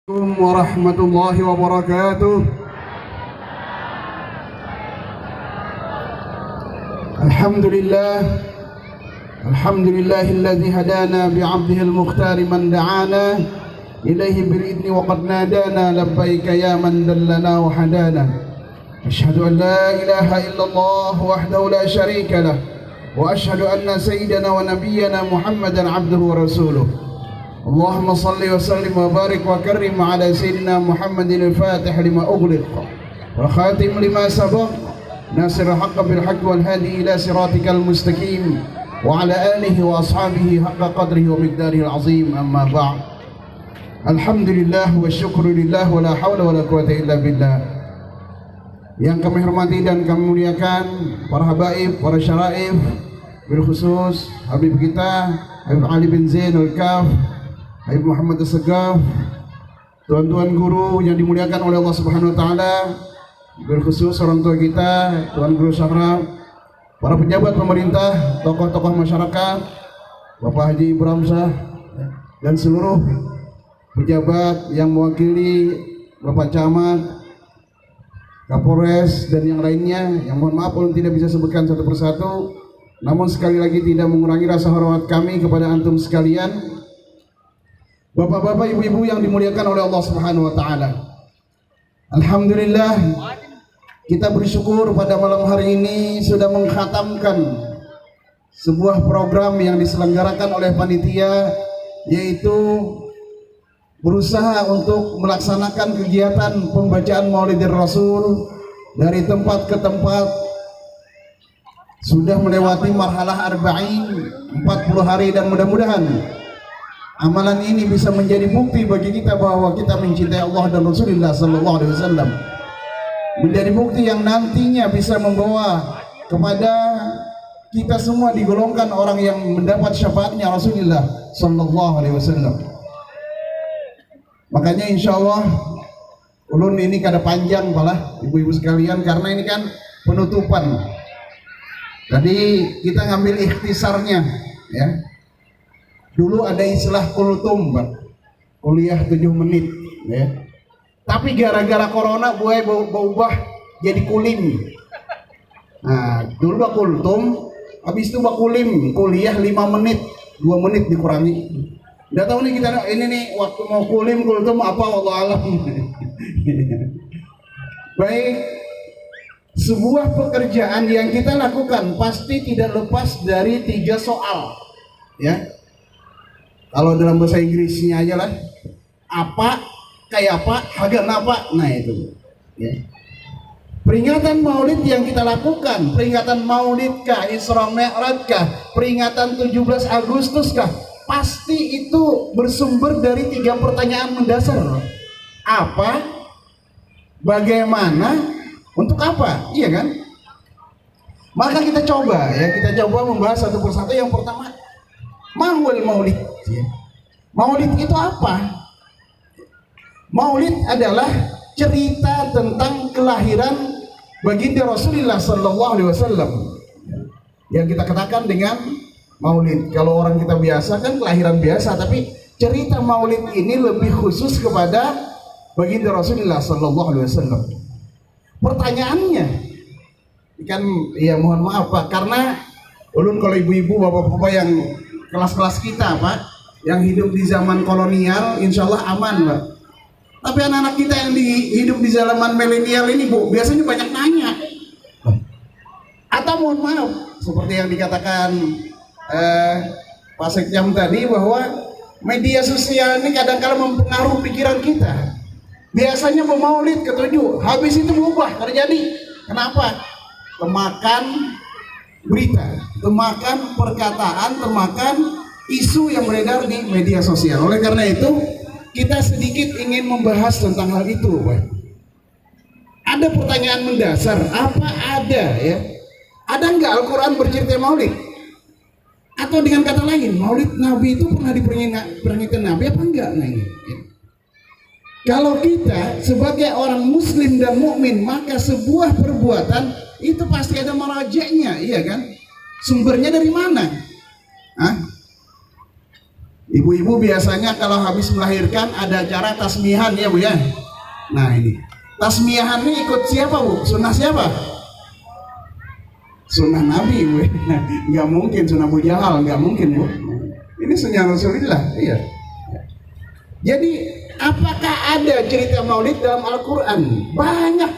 ورحمة الله وبركاته. الحمد لله الذي هدانا بعبده المختار من دعانا إليه بالإذن وقد نادانا لبيك يا من دلنا وهدانا. أشهد أن لا إله إلا الله وحده لا شريك له وأشهد أن سيدنا ونبينا محمدا عبده ورسوله. اللهم صل وسلم وبارك وكرم على سيدنا محمد الفاتح لما أغلق والخاتم لما سبق ناصر الحق بالحق والهادي إلى صراطك المستقيم وعلى آله وأصحابه حق قدره ومقداره العظيم. أما بعد. الحمد لله والشكر لله ولا حول ولا قوة إلا بالله. Yang kami hormati dan kami muliakan para habaib, para syaraif, bil khusus Habib kita Habib Ali bin Zain Al-Kaf, Habib Muhammad As-Sagaf, tuan-tuan guru yang dimuliakan oleh Allah Subhanahu wa taala, bil khusus orang tua kita, Tuan Guru Syahra, para pejabat pemerintah, tokoh-tokoh masyarakat, Bapak Haji Ibrahim Shah dan seluruh pejabat yang mewakili Bapak Camat, Kapolres dan yang lainnya, yang mohon maaf kalau tidak bisa sebutkan satu persatu, namun sekali lagi tidak mengurangi rasa hormat kami kepada antum sekalian, bapak-bapak, ibu-ibu yang dimuliakan oleh Allah Subhanahu wa taala. Alhamdulillah, kita bersyukur pada malam hari ini sudah mengkhatamkan sebuah program yang diselenggarakan oleh panitia, yaitu berusaha untuk melaksanakan kegiatan pembacaan Maulidir Rasul dari tempat ke tempat. Sudah melewati marhalah arba'in, 40 hari, dan mudah-mudahan amalan ini bisa menjadi bukti bagi kita bahwa kita mencintai Allah dan Rasulullah sallallahu alaihi wasallam. Menjadi bukti yang nantinya bisa membawa kepada kita semua digolongkan orang yang mendapat syafaatnya Rasulullah sallallahu alaihi wasallam. Makanya insya Allah ulun ini kada panjang malah ibu-ibu sekalian, karena ini kan penutupan. Tadi kita ngambil ikhtisarnya ya. Dulu ada istilah kultum, Pak. Kuliah 7 menit ya. Tapi gara-gara corona buaya berubah jadi kulim. Nah, dulu Pak kultum, habis itu Pak kulim, kuliah 5 menit, 2 menit dikurangi. Udah tahu nih kita ini nih waktu mau kultum apa, wallahu alam. Baik, sebuah pekerjaan yang kita lakukan pasti tidak lepas dari 3 soal, ya. Kalau dalam bahasa Inggrisnya aja lah, apa, kayak apa, hagan apa, nah itu. Ya. Peringatan Maulid yang kita lakukan, peringatan Maulid kah, Isra Mi'raj kah, peringatan 17 Agustus kah, pasti itu bersumber dari 3 pertanyaan mendasar. Apa, bagaimana, untuk apa, iya kan? Maka kita coba membahas satu persatu. Yang pertama, Mahwal Maulid. Maulid itu apa? Maulid adalah cerita tentang kelahiran baginda Rasulullah sallallahu alaihi wasallam, yang kita katakan dengan Maulid. Kalau orang kita biasa kan kelahiran biasa, tapi cerita Maulid ini lebih khusus kepada baginda Rasulullah sallallahu alaihi wasallam. Pertanyaannya kan, ya mohon maaf Pak, karena ulun kalau ibu-ibu, bapak-bapak yang kelas-kelas kita Pak, yang hidup di zaman kolonial, insya Allah aman Pak. Tapi anak-anak kita yang hidup di zaman milenial ini Bu, biasanya banyak nanya. Atau mohon maaf, seperti yang dikatakan Pak Sekjam tadi, bahwa media sosial ini kadang-kadang mempengaruhi pikiran kita. Biasanya mau Maulid ke-7, habis itu berubah, terjadi. Kenapa? Kemakan berita, kemakan perkataan, kemakan isu yang beredar di media sosial. Oleh karena itu, kita sedikit ingin membahas tentang hal itu, Pak. Ada pertanyaan mendasar, apa ada ya? Ada nggak Al-Quran bercerita Maulid? Atau dengan kata lain, Maulid Nabi itu pernah diperingatkan Nabi apa enggak? Nah ini. Kalau kita sebagai orang Muslim dan mukmin, maka sebuah perbuatan itu pasti ada marajanya, iya kan? Sumbernya dari mana? Hah? Ibu-ibu biasanya kalau habis melahirkan ada acara tasmihan ya Bu ya. Nah ini tasmihan ini ikut siapa Bu? Sunnah siapa? Sunnah Nabi Bu. Nggak mungkin sunnah Bu Jahal, nggak mungkin Bu. Ini sunnah Rasulullah. Iya. Jadi apakah ada cerita maulid dalam Al-Quran? Banyak.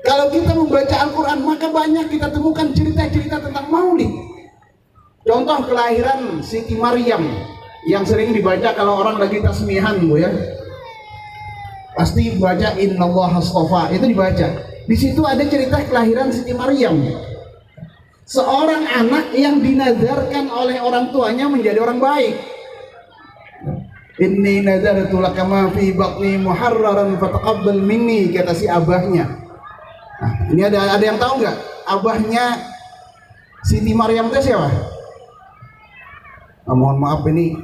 Kalau kita membaca Al-Quran maka banyak kita temukan cerita-cerita tentang maulid. Contoh kelahiran Siti Maryam yang sering dibaca kalau orang lagi tasmihan Bu ya. Pasti baca Innallaha astafa, itu dibaca. Di situ ada cerita kelahiran Siti Maryam. Seorang anak yang dinazarkan oleh orang tuanya menjadi orang baik. Inni nazartu laka ma fi batni muharraran fataqabbal minni, kata si abahnya. Nah, ini ada yang tahu nggak? Abahnya Siti Maryam itu siapa? Nah, mohon maaf ini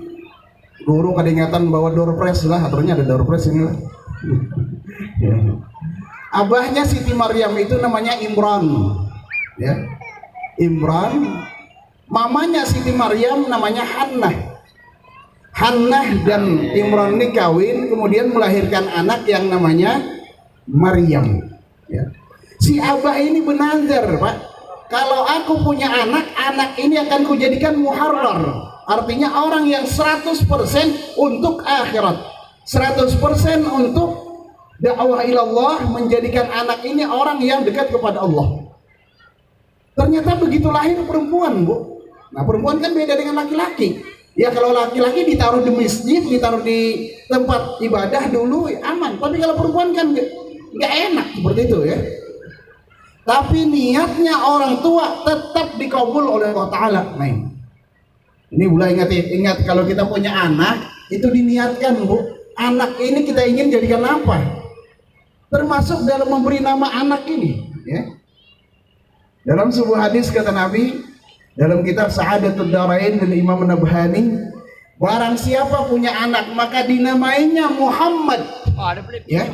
guru kadang-kadang bawa door prize lah, aturannya ada door prize ini lah. Abahnya Siti Maryam itu namanya Imran, ya. Imran. Mamanya Siti Maryam namanya Hannah. Hannah dan Imran ini kawin, kemudian melahirkan anak yang namanya Maryam. Ya. Si abah ini benazar, Pak. Kalau aku punya anak, anak ini akan kujadikan muharrar. Artinya orang yang 100% untuk akhirat, 100% untuk dakwah ilallah, menjadikan anak ini orang yang dekat kepada Allah. Ternyata begitu lahir perempuan Bu. Nah perempuan kan beda dengan laki-laki. Ya kalau laki-laki ditaruh di masjid, ditaruh di tempat ibadah dulu aman. Tapi kalau perempuan kan nggak enak seperti itu ya. Tapi niatnya orang tua tetap dikabul oleh Allah Ta'ala. Nah ini boleh ingat kalau kita punya anak itu diniatkan Bu, anak ini kita ingin jadikan apa? Termasuk dalam memberi nama anak ini ya. Dalam sebuah hadis kata Nabi dalam kitab Sa'adatul Darain dari Imam Nabhani, barang siapa punya anak maka dinamainya Muhammad. Ya.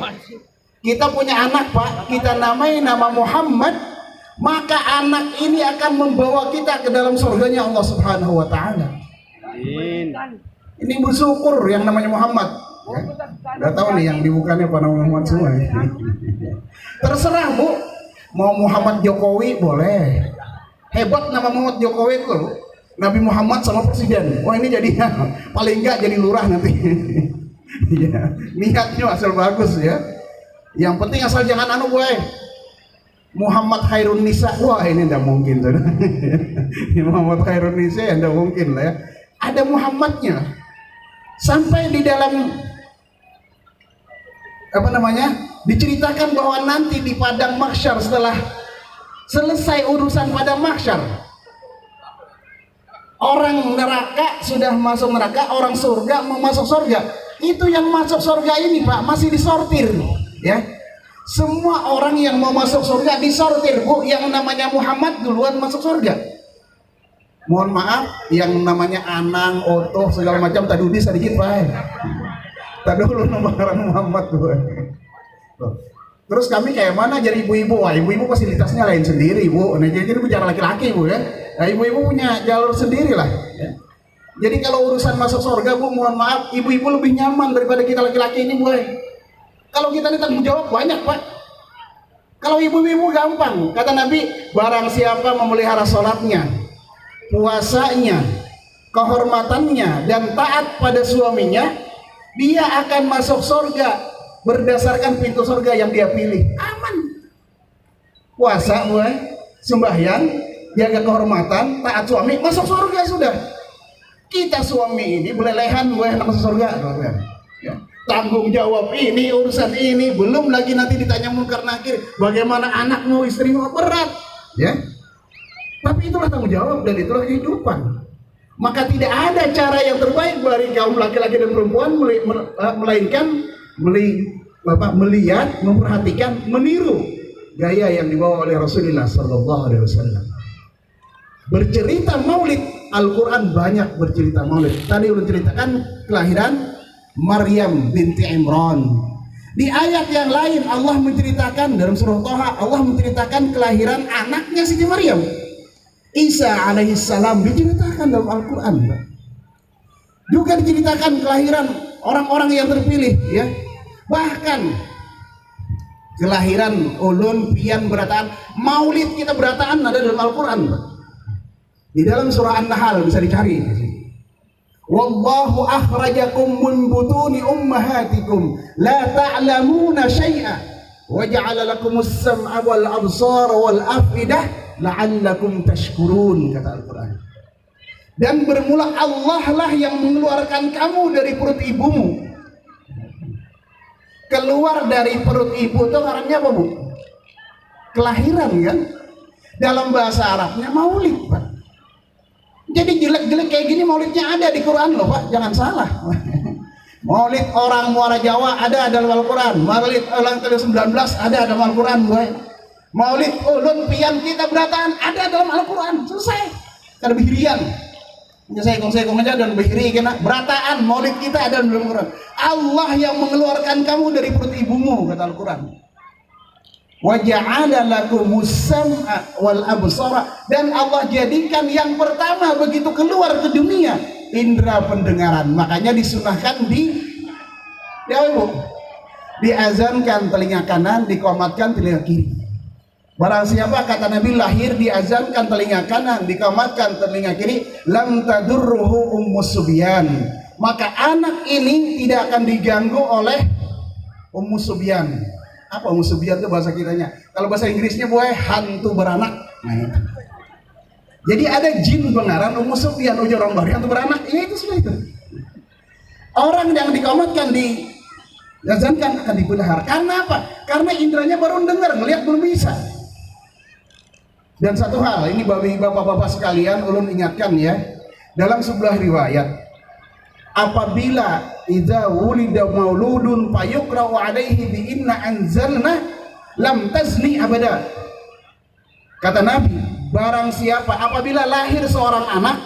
Kita punya anak Pak, kita namai nama Muhammad, maka anak ini akan membawa kita ke dalam surganya Allah Subhanahu wa Ta'ala. Amin. Ini bersyukur yang namanya Muhammad. Ya. Udah tahu nih yang dibukanya pada Muhammad semua. Ya. Terserah Bu, mau Muhammad Jokowi boleh. Hebat nama Muhammad Jokowi itu, Nabi Muhammad sama presiden. Wah ini jadi paling enggak jadi lurah nanti. Ya, niatnya asal bagus ya. Yang penting asal jangan gue Muhammad Khairun Nisa. Wah ini tidak mungkin tuh. Muhammad Khairun Nisa ya tidak mungkin lah ya. Ada Muhammadnya. Sampai di dalam apa namanya diceritakan bahwa nanti di padang mahsyar setelah selesai urusan padang mahsyar, orang neraka sudah masuk neraka, orang surga mau masuk surga. Itu yang masuk surga ini Pak masih disortir. Ya, semua orang yang mau masuk surga disortir Bu. Yang namanya Muhammad duluan masuk surga. Mohon maaf, yang namanya Anang, Oto, segala macam tadi sedikit Pak. Tadi dulu nomor Muhammad Bu. Terus kami kayak mana jadi ibu-ibu? Wah ibu-ibu fasilitasnya lain sendiri Bu. Nah jadi bicara laki-laki Bu ya. Nah ibu-ibu punya jalur sendiri lah. Ya. Jadi kalau urusan masuk surga Bu, mohon maaf, ibu-ibu lebih nyaman daripada kita laki-laki ini Bu. Kalau kita ini tanggung jawab banyak Pak. Kalau ibu-ibu gampang. Kata Nabi, barang siapa memelihara sholatnya, puasanya, kehormatannya, dan taat pada suaminya, dia akan masuk surga berdasarkan pintu surga yang dia pilih. Aman. Puasa, sembahyang, jaga kehormatan, taat suami, masuk surga sudah. Kita suami ini belelehan masuk surga. Ya. Tanggung jawab ini, urusan ini, belum lagi nanti ditanya munkar nakir, bagaimana anakmu, istrimu, berat ya. Tapi itulah tanggung jawab dan itulah kehidupan. Maka tidak ada cara yang terbaik bagi kaum laki-laki dan perempuan melainkan melihat, memperhatikan, meniru gaya yang dibawa oleh Rasulullah Sallallahu Alaihi Wasallam. Bercerita maulid, Al-Quran banyak bercerita maulid. Tadi udah ceritakan kelahiran Maryam binti Imran. Di ayat yang lain Allah menceritakan dalam surah Thaha, Allah menceritakan kelahiran anaknya Siti Maryam, Isa alaihissalam, diceritakan dalam Al-Quran. Juga diceritakan kelahiran orang-orang yang terpilih, ya. Bahkan kelahiran ulun pian berataan, maulid kita berataan ada dalam Al-Quran. Di dalam surah An-Nahl bisa dicari. Wallahu akhrajakum min butuni ummahatikum la ta'lamuna syai'a wa ja'ala lakumus sam'a wal absara wal afidah la'allakum tashkurun, kata Al-Quran. Dan bermula Allah lah yang mengeluarkan kamu dari perut ibumu. Keluar dari perut ibu itu artinya apa, Bu? Kelahiran, kan? Dalam bahasa Arabnya maulid, Pak. Jadi jelek-jelek kayak gini maulidnya ada di Quran loh, Pak. Jangan salah. Maulid orang Muara Jawa ada dalam Al-Quran. Maulid orang ke-19 ada dalam Al-Quran, boy. Maulid ulun pian kita berataan ada dalam Al-Quran. Selesai. Kan behirian. Saya kong aja dan behiri kena berataan maulid kita ada dalam Al-Quran. Allah yang mengeluarkan kamu dari perut ibumu, kata Al-Quran. Wa ja'ala lakumus sam'a wal absara, dan Allah jadikan yang pertama begitu keluar ke dunia indera pendengaran. Makanya disunahkan diazankan telinga kanan, dikomatkan telinga kiri. Barang siapa, kata Nabi, lahir diazankan telinga kanan, dikomatkan telinga kiri, lam tadurruhu ummus subyan, maka anak ini tidak akan diganggu oleh ummus subyan. Apa ummus subyan itu bahasa kitanya? Kalau bahasa Inggrisnya boy, hantu beranak. Nah, itu. Jadi ada jin pengarang ummus subyan, ujung orang baru hantu beranak. Ya itu sudah itu. Orang yang dikomatkan diazankan akan dipelihara. Karena apa? Karena indranya baru dengar, ngelihat belum bisa. Dan satu hal, ini bapak-bapak sekalian, ulun ingatkan ya, dalam sebuah riwayat, apabila idza wulida mauludun fayuqra'u alaihi bi inna anzalna lam tazni abada. Kata Nabi, barang siapa apabila lahir seorang anak,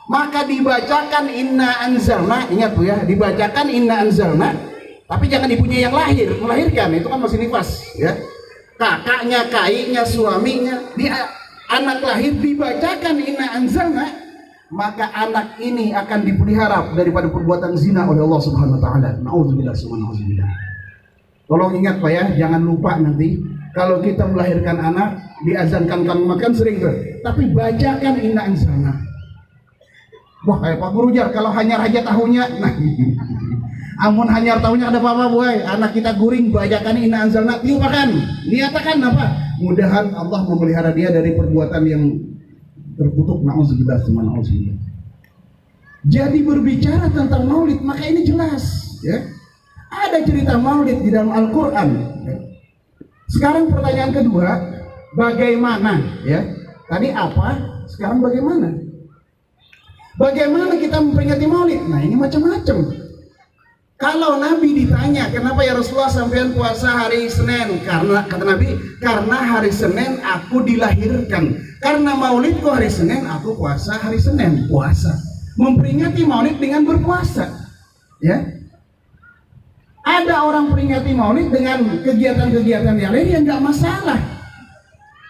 maka dibacakan inna anzalna, ingat Bu ya, dibacakan inna anzalna, tapi jangan ibunya yang melahirkan, itu kan masih nifas ya. Kakaknya, kaiknya, suaminya, anak lahir dibacakan inna anzalna, maka anak ini akan dipelihara daripada perbuatan zina oleh Allah Subhanahu wa taala. Nauzubillah subhanallah. Tolong ingat Pak ya, jangan lupa nanti kalau kita melahirkan anak diazankan kalimatkan sering tuh, tapi bacakan inna anzalna. Wah, kayak Pak Guru Jar, kalau hanya aja tahunya, nah amun hanya tahunya ada apa-apa boy, anak kita guring bacakan inna anzalna, tiupakan, niatakan apa? Mudahan Allah memelihara dia dari perbuatan yang terkutuk, na'udzubillah. Jadi berbicara tentang maulid, maka ini jelas ya. Ada cerita maulid di dalam Al-Quran ya. Sekarang pertanyaan kedua, bagaimana ya? Tadi apa, sekarang bagaimana? Bagaimana kita memperingati maulid? Nah ini macam-macam. Kalau Nabi ditanya, kenapa ya Rasulullah sampean puasa hari Senin? Karena kata Nabi, karena hari Senin aku dilahirkan. Karena maulidku hari Senin, aku puasa hari Senin. Puasa, memperingati maulid dengan berpuasa. Ya, ada orang peringati maulid dengan kegiatan-kegiatan yang lain yang nggak masalah.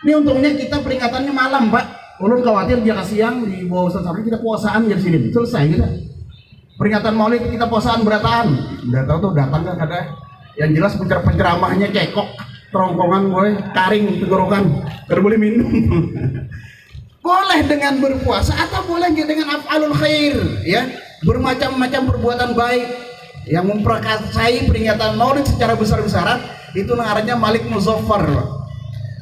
Ini untungnya kita peringatannya malam, Pak. Ulun khawatir jika siang di bawah Ustaz Sabri kita puasaan jam sini, selesai kita. Peringatan maulid kita puasaan berataan. Udah tahu tuh datang kan ada yang jelas penceramahnya cekok, terongkongan boy, taring tenggorokan, tidak boleh minum. Boleh dengan berpuasa atau boleh dengan af'alul khair ya, bermacam-macam perbuatan baik yang memprakarsai peringatan maulid secara besar-besaran. Itu namanya Malik Muzaffar.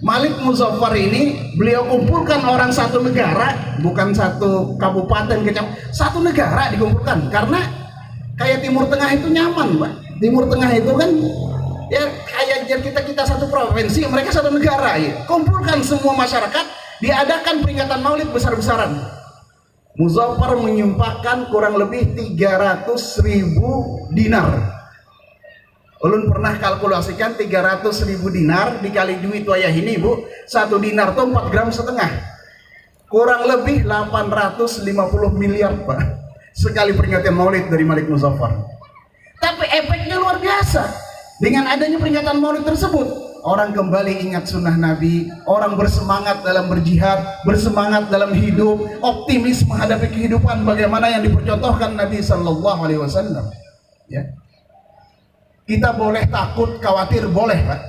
Malik Muzaffar ini beliau kumpulkan orang satu negara, bukan satu kabupaten kecamatan, satu negara dikumpulkan. Karena kayak Timur Tengah itu nyaman, Pak. Timur Tengah itu kan ya kayak kita satu provinsi, mereka satu negara ya. Kumpulkan semua masyarakat, diadakan peringatan maulid besar-besaran. Muzaffar menyumpahkan kurang lebih 300.000 dinar. Ulun pernah kalkulasikan 300.000 dinar dikali duit wayah ini Bu, 1 dinar tuh 4,5 gram, kurang lebih 850 miliar Pak, sekali peringatan maulid dari Malik Muzaffar. Tapi efeknya luar biasa. Dengan adanya peringatan maulid tersebut, orang kembali ingat sunnah Nabi, orang bersemangat dalam berjihad, bersemangat dalam hidup, optimis menghadapi kehidupan bagaimana yang dipercontohkan Nabi Sallallahu Alaihi Wasallam. Ya. Kita boleh takut, khawatir, boleh, Pak.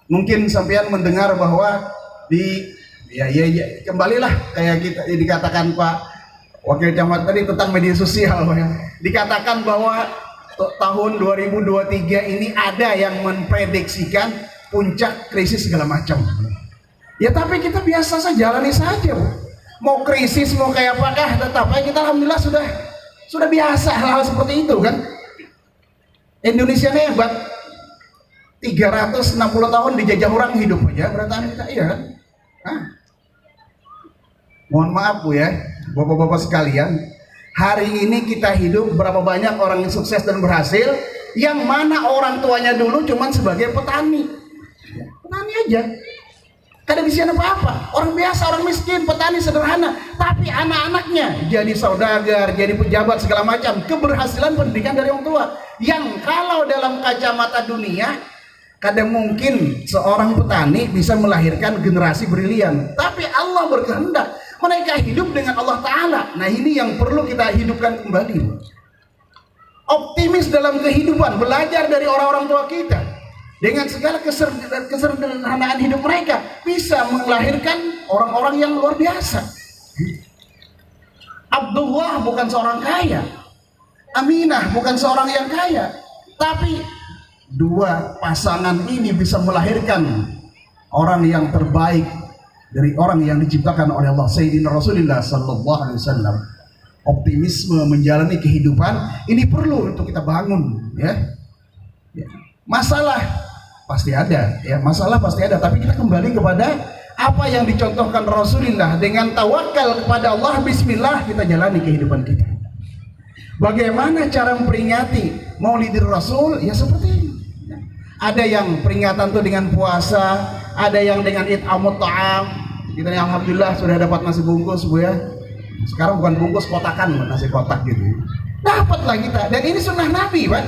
Mungkin sampean mendengar bahwa ya, kembalilah kayak kita dikatakan Pak Wakil Camat tadi tentang media sosial, Pak, ya. Dikatakan bahwa tahun 2023 ini ada yang memprediksikan puncak krisis segala macam. Ya tapi kita biasa saja, jalani saja, Bu. Mau krisis mau kayak apakah, tetap aja kita alhamdulillah sudah biasa hal-hal seperti itu kan. Indonesia ini hebat, 360 tahun dijajah orang hidup aja bertahan kita, iya kan? Mohon maaf Bu ya, bapak-bapak sekalian, hari ini kita hidup berapa banyak orang yang sukses dan berhasil, yang mana orang tuanya dulu cuman sebagai petani aja, kada bisa apa-apa, orang biasa, orang miskin, petani sederhana, tapi anak-anaknya jadi saudagar, jadi pejabat segala macam, keberhasilan pendidikan dari orang tua, yang kalau dalam kacamata dunia kadang mungkin seorang petani bisa melahirkan generasi brilian, tapi Allah berkehendak mereka hidup dengan Allah Ta'ala. Nah ini yang perlu kita hidupkan kembali, optimis dalam kehidupan, belajar dari orang-orang tua kita dengan segala kesederhanaan hidup mereka bisa melahirkan orang-orang yang luar biasa. Abdullah bukan seorang kaya, Aminah bukan seorang yang kaya, tapi dua pasangan ini bisa melahirkan orang yang terbaik dari orang yang diciptakan oleh Allah, Sayyidina Rasulullah Sallallahu Alaihi Wasallam. Optimisme menjalani kehidupan ini perlu untuk kita bangun, ya. Masalah pasti ada, ya, masalah pasti ada, tapi kita kembali kepada apa yang dicontohkan Rasulullah, dengan tawakal kepada Allah, bismillah kita jalani kehidupan kita. Bagaimana cara memperingati Maulidir Rasul? Ya seperti ini. Ada yang peringatan tuh dengan puasa, ada yang dengan it'amut ta'am. Kita nih alhamdulillah sudah dapat nasi bungkus, Bu ya. Sekarang bukan bungkus, kotakan, nasi kotak gitu. Dapatlah kita, dan ini sunnah Nabi, Pak.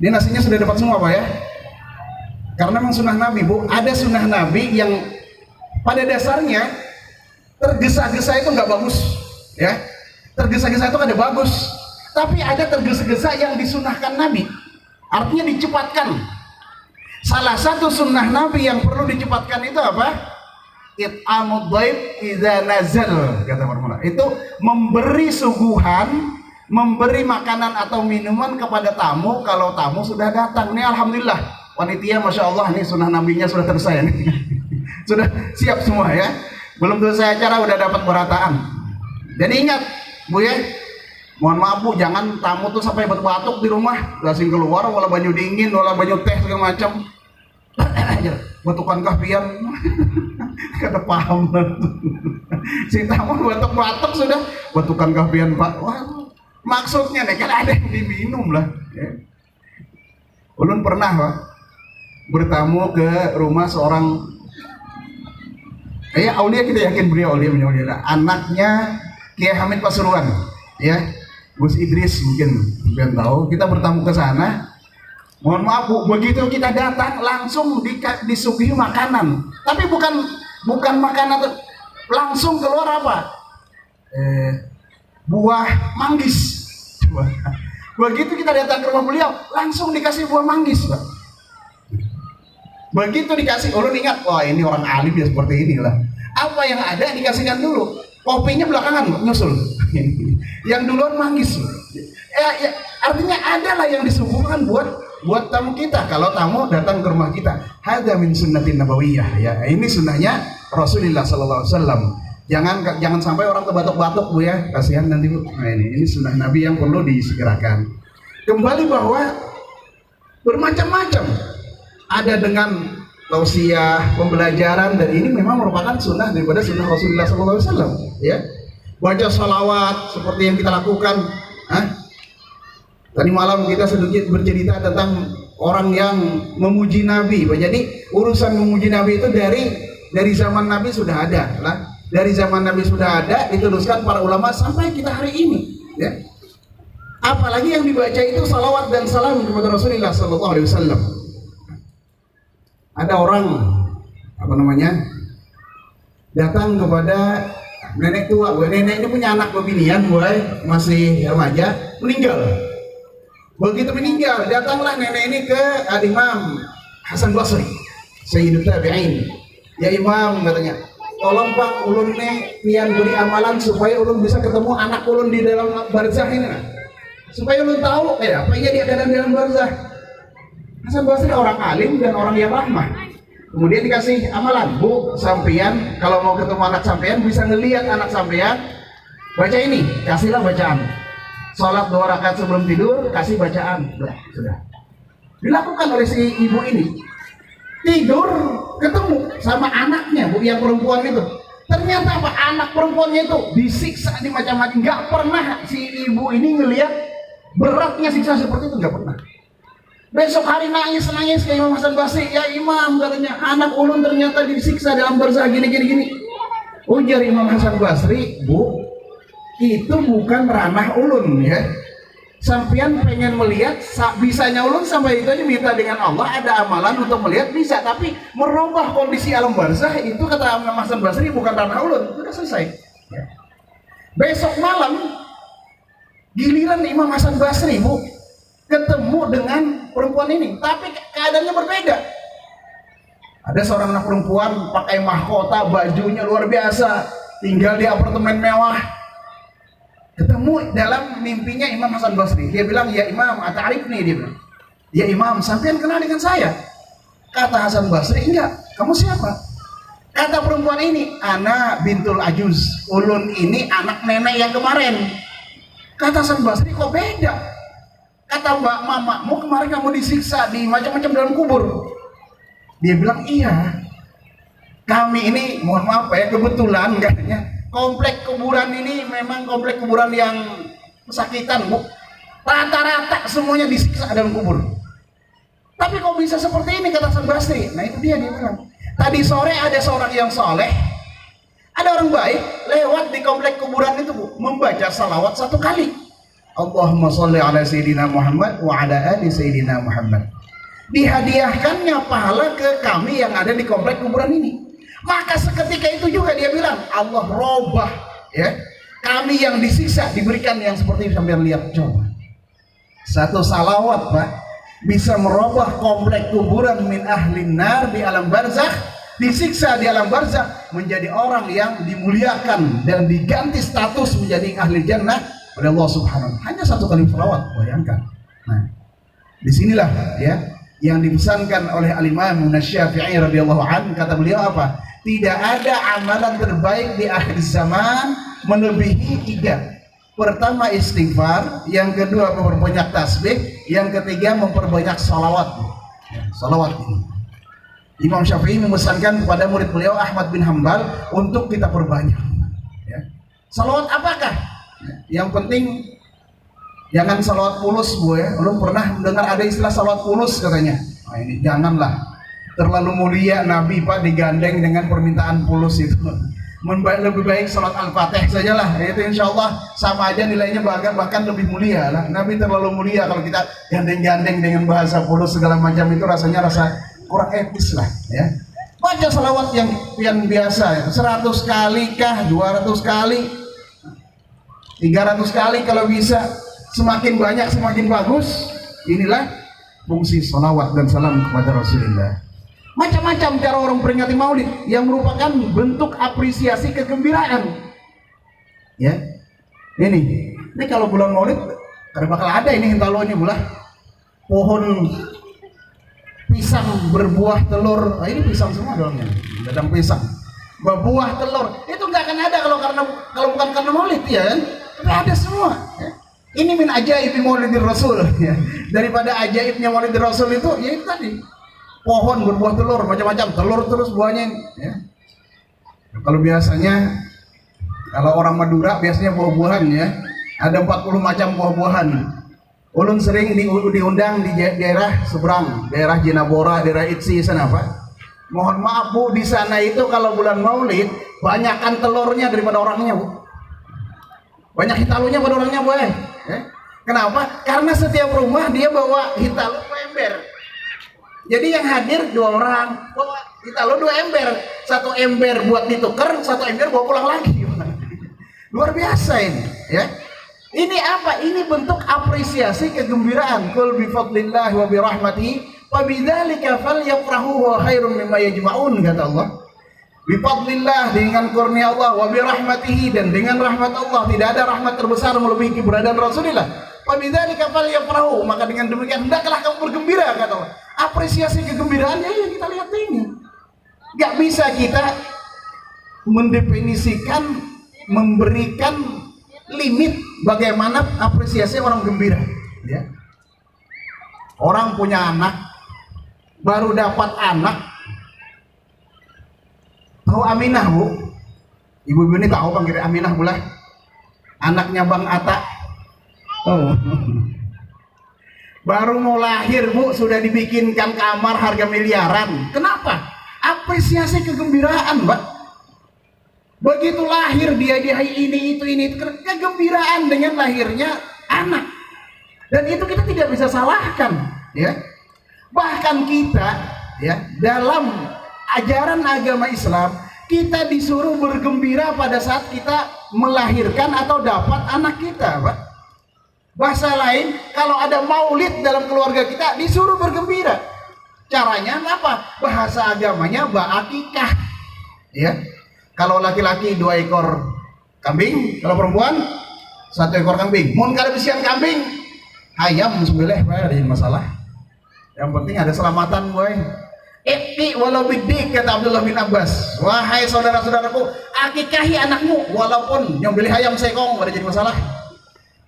Ini nasinya sudah dapat semua, Pak ya. Karena memang sunnah Nabi, Bu. Ada sunnah Nabi yang pada dasarnya tergesa-gesa itu nggak bagus, ya. Tergesa-gesa itu ada bagus, tapi ada tergesa-gesa yang disunahkan Nabi, artinya dicepatkan. Salah satu sunnah Nabi yang perlu dicepatkan itu apa? It'amud dhaif idza nazal, kata para. Itu memberi suguhan, memberi makanan atau minuman kepada tamu kalau tamu sudah datang. Ini alhamdulillah panitia masya Allah, nih sunnah nabinya sudah selesai nih. Sudah siap semua ya, belum selesai acara udah dapat berataan. Jadi ingat Bu ya, mohon maaf Bu, jangan tamu tuh sampai batuk-batuk di rumah, langsung keluar wala banyu dingin wala banyu teh segala macam. Batukan kahpian. Kata paham si tamu batuk-batuk sudah batukan kahpian Pak. Wah, maksudnya nih kan ada yang diminum lah, ya. Ulun pernah Pak bertamu ke rumah seorang aulia, kita yakin beliau aulia, anaknya Kiai Hamid Pasuruan, ya, Gus Idris mungkin tahu. Kita bertamu ke sana. Mohon maaf Bu, begitu kita datang langsung disuguhi makanan, tapi bukan makanan, langsung keluar apa? Buah manggis. Begitu kita datang ke rumah beliau, langsung dikasih buah manggis, Pak. Begitu dikasih, ulun ingat, wah ini orang alim ya seperti inilah. Apa yang ada dikasihkan dulu, kopinya belakangan nyusul. Yang duluan manggis. Ya, artinya adalah yang disuguhkan buat tamu kita kalau tamu datang ke rumah kita. Hadza min sunnatin nabawiyah, ya. Ini sunnahnya Rasulullah sallallahu alaihi wasallam. Jangan sampai orang terbatuk-batuk Bu ya, kasihan nanti Bu. Nah, ini sunnah Nabi yang perlu disegerakan. Kembali bahwa bermacam-macam ada dengan tausiah, pembelajaran, dan ini memang merupakan sunnah daripada sunnah Rasulullah sallallahu alaihi wasallam, ya. Baca salawat seperti yang kita lakukan. Tadi malam kita sedikit bercerita tentang orang yang memuji Nabi. Jadi urusan memuji Nabi itu dari zaman Nabi sudah ada lah. Dari zaman Nabi sudah ada, diteruskan para ulama sampai kita hari ini, ya. Apalagi yang dibaca itu salawat dan salam kepada Rasulullah sallallahu alaihi wasallam. ada orang apa namanya datang kepada nenek tua. Nenek ini punya anak bebinian, masih remaja, meninggal. Begitu meninggal, datanglah nenek ini ke Imam Hasan Basri, Sayyidut Tabi'in. Ya Imam, katanya, tolong Pak, ulun nih pian beri amalan supaya ulun bisa ketemu anak ulun di dalam barzah ini, nah. Supaya ulun tahu apa iya dia keadaan di dalam barzah. Hasan Basri orang alim dan orang yang ramah. Kemudian dikasih amalan, Bu, sampean kalau mau ketemu anak sampean bisa ngelihat anak sampean, baca ini, kasihlah bacaan. Sholat 2 rakaat sebelum tidur, kasih bacaan. Sudah. Dilakukan oleh si ibu ini. Tidur, ketemu sama anaknya, Bu, yang perempuan itu. Ternyata apa? Anak perempuannya itu disiksa di macam-macam. Nggak pernah si ibu ini ngelihat beratnya siksa seperti itu, nggak pernah. Besok hari nangis ke Imam Hasan Basri, ya Imam, katanya, anak ulun ternyata disiksa dalam barzah gini. Ujar Imam Hasan Basri, Bu, itu bukan ranah ulun ya. Sampean pengen melihat bisanya ulun sampai itu aja minta dengan Allah, ada amalan untuk melihat bisa, tapi merubah kondisi alam barzah itu kata Imam Hasan Basri bukan ranah ulun. Sudah selesai ya. Besok malam giliran Imam Hasan Basri, Bu, ketemu dengan perempuan ini, tapi keadaannya berbeda. Ada seorang anak perempuan pakai mahkota, bajunya luar biasa, tinggal di apartemen mewah. Ketemu dalam mimpinya Imam Hasan Basri. Dia bilang, ya Imam, ata'arifni, dia bilang. Ya Imam, sampean kenal dengan saya? Kata Hasan Basri, enggak. Kamu siapa? Kata perempuan ini, ana bintul ajuz, ulun ini anak nenek yang kemarin. Kata Hasan Basri, kok beda? Kata mbak mamamu kemarin kamu disiksa di macam-macam dalam kubur. Dia bilang, iya, kami ini mohon maaf ya, kebetulan katanya komplek kuburan ini memang komplek kuburan yang kesakitan, Bu. Rata-rata semuanya disiksa dalam kubur. Tapi kok bisa seperti ini, kata Hasan Basri. Nah itu dia bilang, tadi sore ada seorang yang soleh, ada orang baik lewat di komplek kuburan itu, Bu, membaca salawat 1 kali. Allahumma sholli ala Sayyidina Muhammad wa ala ali Sayyidina Muhammad. Dihadiahkannya pahala ke kami yang ada di komplek kuburan ini. Maka seketika itu juga dia bilang, Allah robah ya, kami yang disiksa diberikan yang seperti sampai lihat. Coba satu salawat, Pak, bisa merubah komplek kuburan min ahlin nar di alam barzakh, disiksa di alam barzakh menjadi orang yang dimuliakan dan diganti status menjadi ahli jannah oleh Allah Subhanahu wa ta'ala. Hanya 1 kali salawat, bayangkan. Nah, disinilah ya yang dipesankan oleh Al-Imam Asy-Syafi'i radhiyallahu anhu. Kata beliau apa? Tidak ada amalan terbaik di akhir zaman melebihi 3. Pertama istighfar, yang kedua memperbanyak tasbih, yang ketiga memperbanyak salawat. Salawat ini Imam Syafi'i memesankan kepada murid beliau Ahmad bin Hambal untuk kita perbanyak ya. Salawat apakah? Yang penting jangan salawat fulus, Bu ya. Belum pernah mendengar ada istilah salawat fulus katanya. Nah ini janganlah, terlalu mulia Nabi, Pak, digandeng dengan permintaan fulus itu. Lebih baik salat Al-Fatih sajalah. Itu insya Allah sama aja nilainya, bahkan lebih mulia lah. Nabi terlalu mulia kalau kita gandeng-gandeng dengan bahasa fulus segala macam, itu rasanya kurang etis lah ya. Baca salawat yang biasa 100 kali kah, 200 kali, 300 kali kalau bisa. Semakin banyak semakin bagus. Inilah fungsi salawat dan salam kepada Rasulullah. Macam-macam cara orang peringati maulid yang merupakan bentuk apresiasi kegembiraan ya. Ini kalau bulan maulid karena bakal ada ini hintalonya bulah pohon pisang berbuah telur. Nah, ini pisang semua dalamnya, dadang pisang berbuah telur. Itu nggak akan ada kalau bukan karena maulid ya kan. Tapi ada semua ya. Ini min ajaib maulidir Rasul ya. Daripada ajaibnya maulidir Rasul itu ya itu tadi, pohon berbuah telur, macam-macam telur terus buahnya ya. Kalau biasanya kalau orang Madura biasanya buah-buahan ya, ada 40 macam buah-buahan. Ulun sering diundang di daerah seberang, daerah Jinabora, daerah Itsi sana, Pak. Mohon maaf, Bu, di sana itu kalau bulan Maulid banyakkan telurnya daripada orangnya, Bu. Banyak hitalunya pada orangnya, Bu. Kenapa? Karena setiap rumah dia bawa hitalu ember. Jadi yang hadir 2 orang, kita lo 2 ember, 1 ember buat ditukar, 1 ember bawa pulang lagi. Luar biasa ini, ya. Ini apa? Ini bentuk apresiasi kegembiraan. Qul bi fadlillah wa bi rahmatihi wa bidzalika falyafrahu wa khairum mimma yajma'un, kata Allah. Bi fadlillah, dengan kurnia Allah, wa bi rahmatihi, dan dengan rahmat Allah. Tidak ada rahmat terbesar melebihi keberadaan Rasulullah. Wa bidzalika falyafrahu, maka dengan demikian hendaklah kamu bergembira, kata Allah. Apresiasi kegembiraannya yang kita lihat ini. Gak bisa kita mendefinisikan, memberikan limit bagaimana apresiasi orang gembira, ya. Orang punya anak, baru dapat anak, tahu Aminah, Bu? Ibu-ibu ini tahu panggil Aminah pula, anaknya Bang Atta. Oh. Baru mau lahir, Bu, sudah dibikinkan kamar harga miliaran. Kenapa? Apresiasi kegembiraan, Mbak. Begitu lahir dia ini itu kegembiraan dengan lahirnya anak. Dan itu kita tidak bisa salahkan, ya. Bahkan kita, ya, dalam ajaran agama Islam, kita disuruh bergembira pada saat kita melahirkan atau dapat anak kita, Pak. Bahasa lain, kalau ada maulid dalam keluarga kita, disuruh bergembira. Caranya apa? Bahasa agamanya ba'akikah, ya. Kalau laki-laki 2 ekor kambing, kalau perempuan 1 ekor kambing. Mun kada bisian kambing, ayam sembelih bae, ada masalah. Yang penting ada selamatan, boy. Ikti walau bidik, kata Abdullah bin Abbas. Wahai saudara-saudaraku, akikahi anakmu walaupun nyembelih ayam sekong, ada jadi masalah.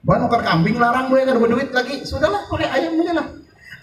Bukan ukar kambing larang, gue kada berduit lagi, sudahlah pakai ayam aja lah.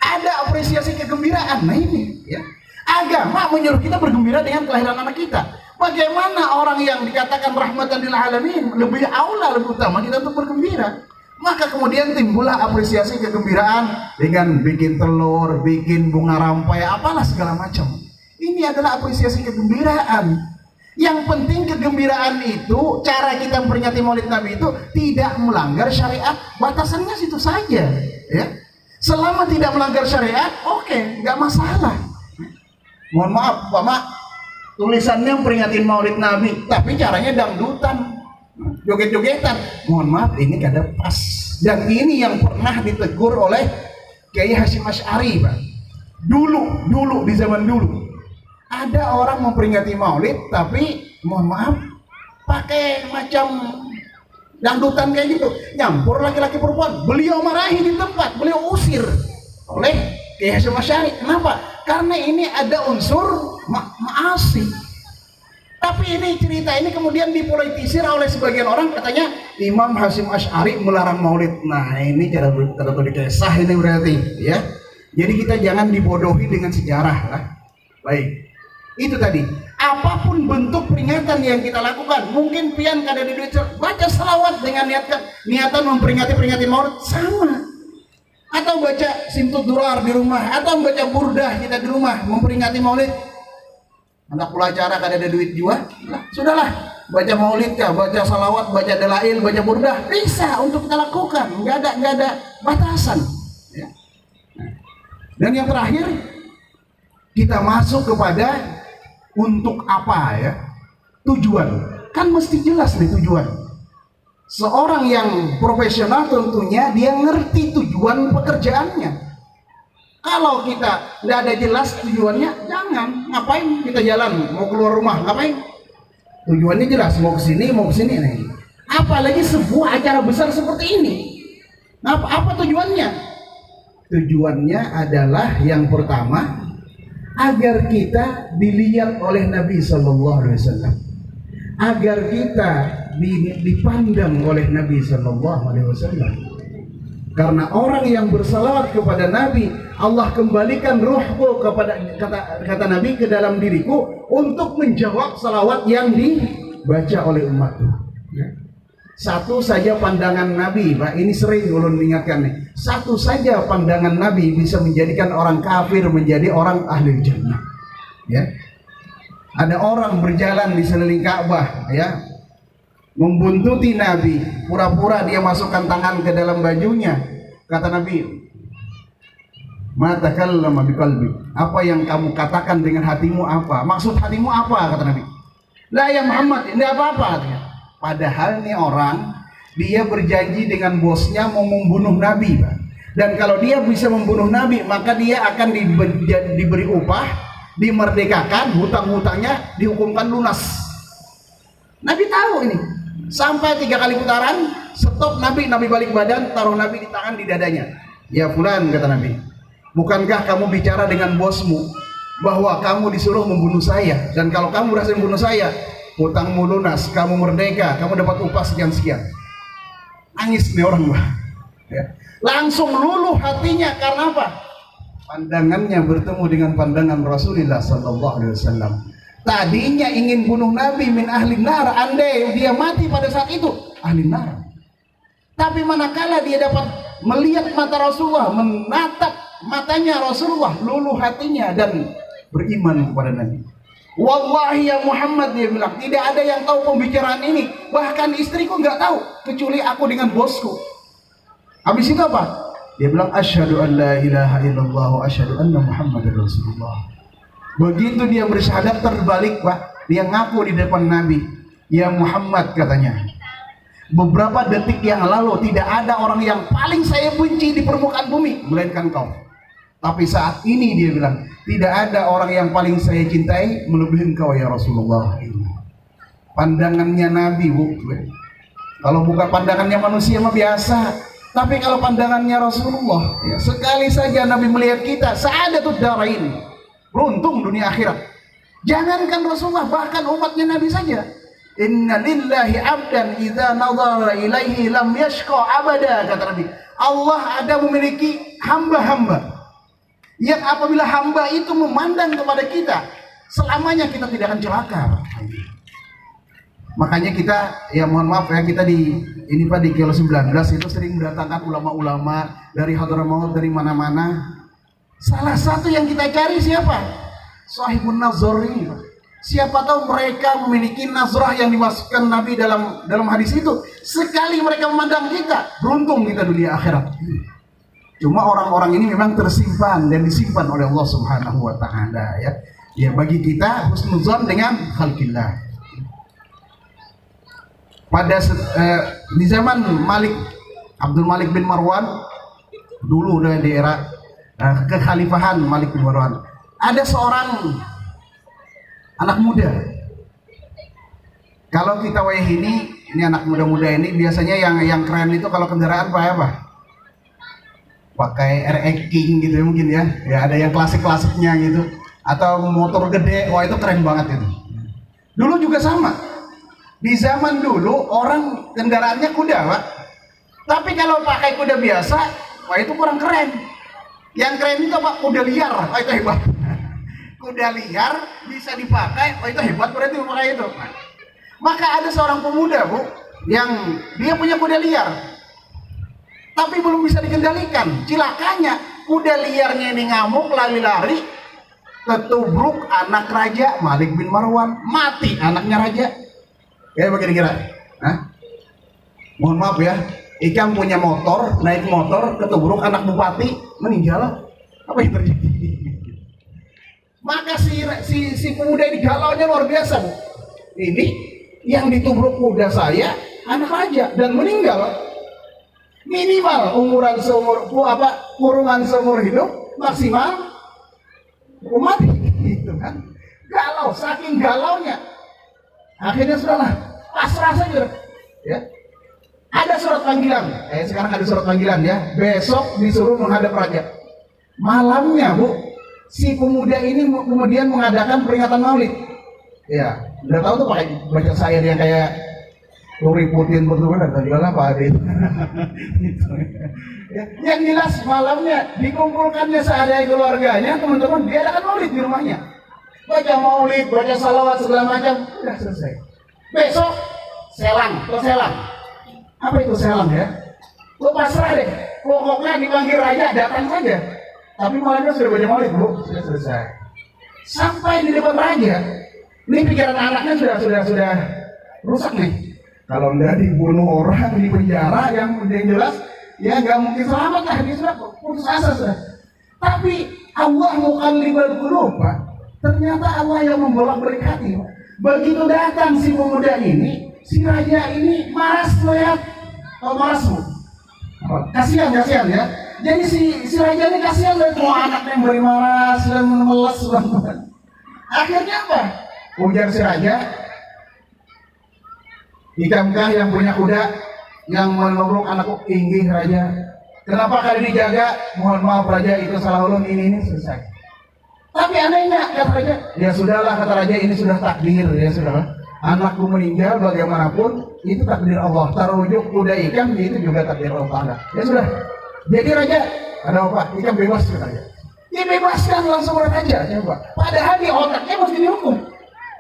Ada apresiasi kegembiraan. Nah ini, ya, agama menyuruh kita bergembira dengan kelahiran anak kita. Bagaimana orang yang dikatakan rahmatan lil alamin lebih aula, lebih utama kita untuk bergembira? Maka kemudian timbullah apresiasi kegembiraan dengan bikin telur, bikin bunga rampai, apalah segala macam. Ini adalah apresiasi kegembiraan. Yang penting kegembiraan itu, cara kita memperingati Maulid Nabi itu tidak melanggar syariat, batasannya situ saja, ya. Selama tidak melanggar syariat, oke, nggak masalah. Mohon maaf, Pak Mak, tulisannya memperingatin Maulid Nabi, tapi caranya dangdutan, joget-jogetan. Mohon maaf, ini kada pas. Dan ini yang pernah ditegur oleh Kiai Hasyim Asy'ari, Pak. Dulu di zaman dulu. Ada orang memperingati Maulid, tapi mohon maaf, pakai macam dangdutan kayak gitu, nyampur laki-laki perempuan. Beliau marahi di tempat, beliau usir oleh Kiai Hasyim Asy'ari. Kenapa? Karena ini ada unsur ma'asi. Tapi ini cerita ini kemudian dipolitisir oleh sebagian orang, katanya Imam Hasyim Asy'ari melarang Maulid. Nah ini cara dikesah ini berarti, ya. Jadi kita jangan dibodohi dengan sejarah lah. Baik. Itu tadi, apapun bentuk peringatan yang kita lakukan, mungkin pian kada di duit, baca selawat dengan niatan memperingati Maulid sama, atau baca simtud durar di rumah, atau baca burdah kita di rumah memperingati Maulid. Anak pelajar kada ada duit juga, sudahlah baca Maulid kah, baca salawat, baca dalail, baca burdah, bisa untuk kita lakukan, nggak ada batasan, ya. Dan yang terakhir, kita masuk kepada untuk apa, ya, tujuan. Kan mesti jelas nih tujuan. Seorang yang profesional tentunya dia ngerti tujuan pekerjaannya. Kalau kita tidak ada jelas tujuannya, jangan. Ngapain kita jalan mau keluar rumah, ngapain? Tujuannya jelas, mau kesini nih. Apalagi sebuah acara besar seperti ini. Apa tujuannya? Tujuannya adalah yang pertama, agar kita dilihat oleh Nabi Sallallahu Alaihi Wasallam, agar kita dipandang oleh Nabi Sallallahu Alaihi Wasallam. Karena orang yang bersalawat kepada Nabi, Allah kembalikan ruhku kepada, kata Nabi, ke dalam diriku untuk menjawab salawat yang dibaca oleh umatku, ya. Satu saja pandangan Nabi, Pak, ini sering ulun ingatkan nih. Satu saja pandangan Nabi bisa menjadikan orang kafir menjadi orang ahli jannah, ya. Ada orang berjalan di sekeliling Ka'bah, ya, membuntuti Nabi, pura-pura dia masukkan tangan ke dalam bajunya. Kata Nabi, Ma takallama biqalbi. Apa yang kamu katakan dengan hatimu apa? Maksud hatimu apa, kata Nabi? La ya Muhammad, ini apa-apa katanya. Padahal nih orang, dia berjanji dengan bosnya mau membunuh Nabi, Pak. Dan kalau dia bisa membunuh Nabi, maka dia akan diberi upah, dimerdekakan, hutang-hutangnya dihukumkan lunas. Nabi tahu ini. Sampai 3 kali putaran, stop Nabi balik badan, taruh Nabi di tangan di dadanya. Ya fulan, kata Nabi, bukankah kamu bicara dengan bosmu bahwa kamu disuruh membunuh saya, dan kalau kamu berhasil membunuh saya, hutangmu lunas, kamu merdeka, kamu dapat upah sekian-sekian. Nangis nih orang, Pak. Ya. Langsung luluh hatinya, karena apa? Pandangannya bertemu dengan pandangan Rasulullah sallallahu alaihi wasallam. Tadinya ingin bunuh Nabi min ahli nar, andai dia mati pada saat itu ahli nar. Tapi manakala dia dapat melihat mata Rasulullah, menatap matanya Rasulullah, luluh hatinya dan beriman kepada Nabi. Wallahi ya Muhammad, dia bilang, tidak ada yang tahu pembicaraan ini, bahkan istriku nggak tahu kecuali aku dengan bosku. Habis itu apa? Dia bilang, asyhadu an la ilaha illallah wa asyhadu anna Muhammadar Rasulullah. Begitu dia bersyahadat, terbalik, Pak, dia ngaku di depan Nabi, ya Muhammad, katanya, beberapa detik yang lalu tidak ada orang yang paling saya benci di permukaan bumi melainkan kau. Tapi saat ini dia bilang, tidak ada orang yang paling saya cintai melebihi engkau ya Rasulullah. Pandangannya Nabi, Bu. Kalau bukan pandangannya manusia mah biasa. Tapi kalau pandangannya Rasulullah, ya, sekali saja Nabi melihat kita, sa'adatud darain, beruntung dunia akhirat. Jangankan Rasulullah, bahkan umatnya Nabi saja. Inna lillahi abdan idza nadhara ilaihi lam yashqa abada, kata Nabi. Allah ada memiliki hamba-hamba yang apabila hamba itu memandang kepada kita, selamanya kita tidak akan celaka. Makanya kita, ya mohon maaf ya, kita di ini Pak, di Kilo 19 itu sering mendatangkan ulama-ulama dari Hadramaut, dari mana-mana. Salah satu yang kita cari siapa? Sahibun nazar ini, Pak. Siapa tahu mereka memiliki nazrah yang dimasukkan Nabi dalam hadis itu. Sekali mereka memandang kita, beruntung kita dunia akhirat. Cuma orang-orang ini memang tersimpan dan disimpan oleh Allah Subhanahu wa taala, ya. Ya, bagi kita husnuzon dengan khalqillah. Pada di zaman Abdul Malik bin Marwan, dulu di era kekhalifahan Malik bin Marwan, ada seorang anak muda. Kalau kita wayah ini anak muda-muda ini biasanya yang keren itu kalau kendaraan apa? Pakai RX King gitu ya, mungkin ya. Ya ada yang klasik-klasiknya gitu, atau motor gede, wah itu keren banget itu. Dulu juga sama. Di zaman dulu orang kendaraannya kuda, Pak. Tapi kalau pakai kuda biasa, wah itu kurang keren. Yang keren itu apa? Kuda liar, wah itu hebat. Kuda liar bisa dipakai, wah itu hebat berarti memakai itu. Maka ada seorang pemuda, Bu, yang dia punya kuda liar, tapi belum bisa dikendalikan. Cilakanya, kuda liarnya ini ngamuk, lari-lari, ketubruk anak raja Malik bin Marwan, mati anaknya raja. Ya kira-kira. Mohon maaf ya, Ikam punya motor, naik motor, ketubruk anak bupati, meninggal. Apa yang terjadi? Maka si pemuda ini galaunya luar biasa, Bu. Ini yang ditubruk kuda saya, anak raja, dan meninggal. Minimal umuran kurungan seumur hidup, maksimal mati, gitu kan? Galau, saking galaunya. Akhirnya sudahlah, pasrah saja, ya. Ada surat panggilan, sekarang ada surat panggilan ya. Besok disuruh menghadap raja. Malamnya, Bu, si pemuda ini kemudian mengadakan peringatan Maulid. Ya, udah tahu tuh pakai baca syair yang kayak Luriputin betul kan tadi apa ada itu. Ya, yang jelas malamnya dikumpulkannya seadanya keluarganya, teman-teman diadakan Maulid di rumahnya. Baca Maulid, baca salawat segala macam, sudah selesai. Besok selang. Apa itu selang ya? Lo pasrah deh, pokoknya dipanggil raja datang saja. Tapi malamnya sudah baca Maulid, Bu, sudah selesai. Sampai di depan raja, ini pikiran anaknya sudah rusak nih. Kalau enggak dibunuh orang di penjara yang jelas, ya nggak mungkin selamat lah, dia sudah putus asa sudah. Tapi Allah muqallibal qulub, Pak. Ternyata Allah yang membolak-balik hati. Begitu datang si pemuda ini, si raja ini maras melihat maras. Kasihan ya. Jadi si raja ini kasihan lihat anaknya yang maras dan meles banget. Akhirnya apa? Ujar si raja, "Ikamkah yang punya kuda yang menubruk anakku?" "Inggih raja." "Kenapa kali dijaga?" "Mohon maaf raja, itu salah ulun, ini selesai." "Tapi anehnya," kata raja. "Ya sudahlah," kata raja, "ini sudah takdir, ya sudahlah. Anakku meninggal bagaimanapun itu takdir Allah. Tarujuk kuda ikam itu juga takdir Allah. Ya sudah. Jadi raja, ada apa? Ikam bebas," kata raja. Dibebaskan langsung raja, coba. Padahal di otaknya mesti dihukum.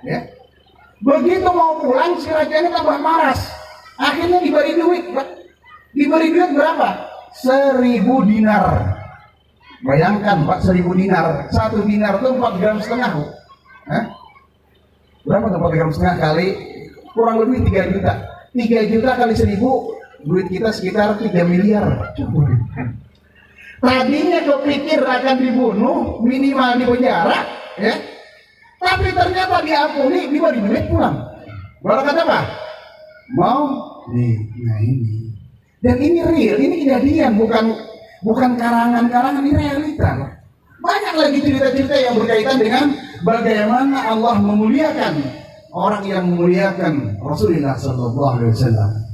Ya. Begitu mau pulang si raja ini tambah maras. Akhirnya diberi duit, Pak. Diberi duit berapa? 1.000 dinar. Bayangkan Pak, 1.000 dinar. 1 dinar itu 4,5 gram. Hah? Berapa tuh 4,5 gram kali? Kurang lebih 3 juta. 3 juta kali 1.000, duit kita sekitar 3 miliar. Tadinya kepikir akan dibunuh, minimal di penjara, ya. Tapi ternyata diampuni, diberi duit pulang. Baru kata apa? Mau? Nah ini. Dan ini real, ini kejadian, bukan karangan-karangan, ini realita. Banyak lagi cerita-cerita yang berkaitan dengan bagaimana Allah memuliakan orang yang memuliakan Rasulullah SAW.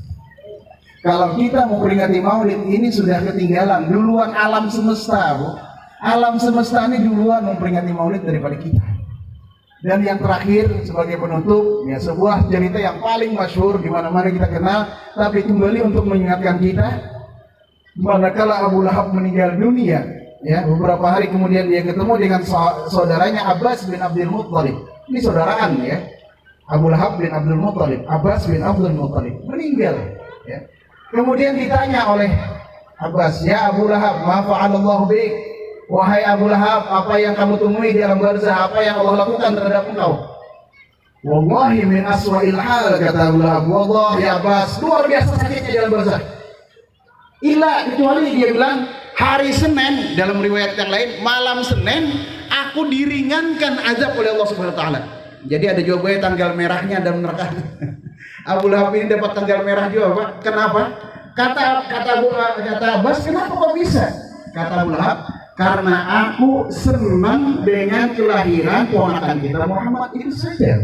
Kalau kita mau peringati Maulid ini sudah ketinggalan, duluan alam semesta, Bu. Alam semesta ini duluan memperingati Maulid daripada kita. Dan yang terakhir sebagai penutup, ya sebuah cerita yang paling masyhur di mana-mana kita kenal, tapi kembali untuk mengingatkan kita, manakala Abu Lahab meninggal dunia, ya beberapa hari kemudian dia ketemu dengan saudaranya Abbas bin Abdul Muttalib. Ini saudaraan ya, Abu Lahab bin Abdul Muttalib, Abbas bin Abdul Muttalib meninggal. Ya. Kemudian ditanya oleh Abbas, "Ya Abu Lahab, ma fa'alallahu bik?" Wahai Abu Lahab, apa yang kamu temui di alam barzah? Apa yang Allah lakukan terhadap engkau? "Wallahi min aswa'il hal," kata Abu Lahab. "Wallahi Abbas, luar biasa sakitnya di alam barzah. Kecuali dia bilang, hari Senin, dalam riwayat yang lain, malam Senin, aku diringankan azab oleh Allah Subhanahu Wa Taala." Jadi ada juga tanggal merahnya dalam neraka. Abu Lahab ini dapat tanggal merah juga, Pak. Kenapa? Kata Abbas, "Kenapa kok bisa?" Kata Abu Lahab, "Karena aku senang dengan kelahiran ponakan kita Muhammad, itu saja."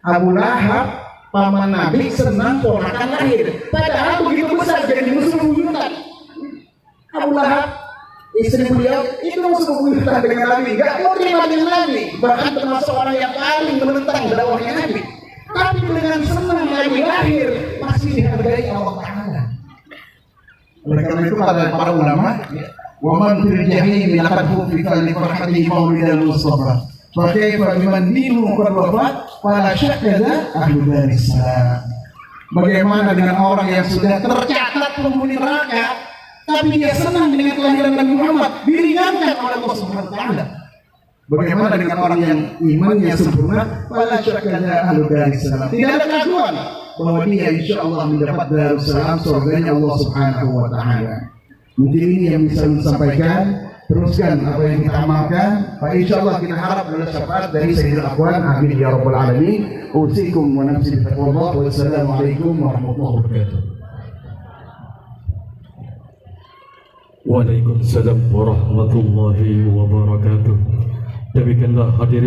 Abu Lahab, paman Nabi, senang ponakan lahir. Padahal begitu besar jadi musuh buyutan. Abu Lahab, istri beliau, itu musuh buyutan dengan Nabi. Gak mau terima dengan Nabi. Bahkan termasuk orang yang paling menentang dakwahnya Nabi. Tapi dengan senang Nabi lahir, masih dihargai Allah Ta'ala. Oleh karena itu kata para ulama, "Waman fil jahim laqad hufifa li farhatihi maulidal Mustafa. Fa kaifa biman dinu qad wafat fala syakka ahlu daris salam." Bagaimana dengan orang yang sudah tercatat penghuni neraka, tapi dia senang dengan kelahiran Nabi Muhammad, diringankan oleh Allah Subhanahu wa taala. Bagaimana dengan orang yang imannya sempurna, fala syakka ahlu daris salam. Tidak ada keraguan bahwa dia insyaallah mendapat darussalam, surganya Allah Subhanahu wa taala. Mungkin ini yang bisa disampaikan. Teruskan apa yang kita amalkan. Pak insyaallah kita harap ada syafaat dari Sayyidul Aqwan. Amin ya rabbal alamin. Usikum wa nafsi bittaqwallah. Wassalamualaikum warahmatullahi wabarakatuh. Waalaikumsalam warahmatullahi wabarakatuh. Demikianlah hadirin